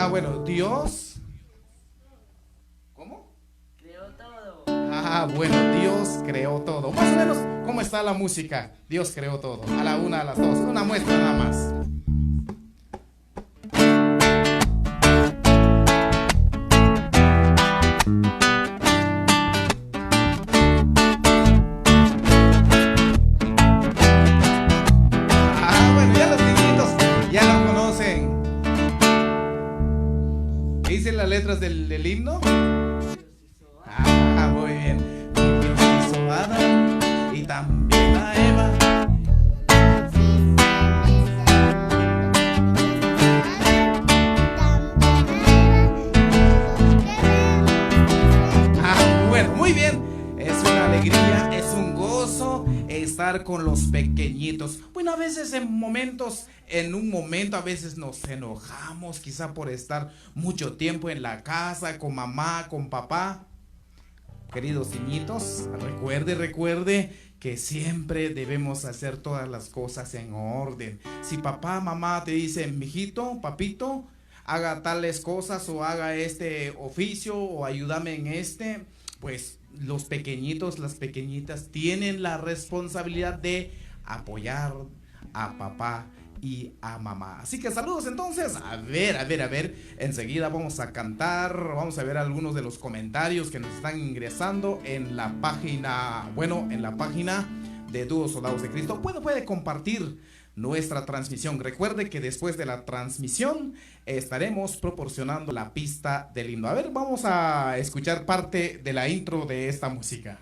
Bueno, Dios. ¿Cómo? Creó todo. Bueno, Dios creó todo. Más o menos, ¿cómo está la música? Dios creó todo. A la una, a las dos. Una muestra nada más. Bueno, ya los niñitos ya lo conocen. ¿Qué dicen las letras del himno? Muy bien. Dios hizo a Adán y también a Eva. Bueno, muy bien. Es una alegría, es un gozo estar con los pequeñitos. Bueno, a veces en un momento, a veces nos enojamos, quizá por estar mucho tiempo en la casa, con mamá, con papá. Queridos niñitos, recuerde que siempre debemos hacer todas las cosas en orden. Si papá, mamá te dicen, mijito, papito, haga tales cosas o haga este oficio o ayúdame en este, pues los pequeñitos, las pequeñitas tienen la responsabilidad de apoyar a papá y a mamá. Así que saludos entonces. A ver. Enseguida vamos a cantar. Vamos a ver algunos de los comentarios que nos están ingresando en la página. Bueno, en la página de Dúos Soldados de Cristo. Puede compartir nuestra transmisión. Recuerde que después de la transmisión estaremos proporcionando la pista del himno. A ver, vamos a escuchar parte de la intro de esta música.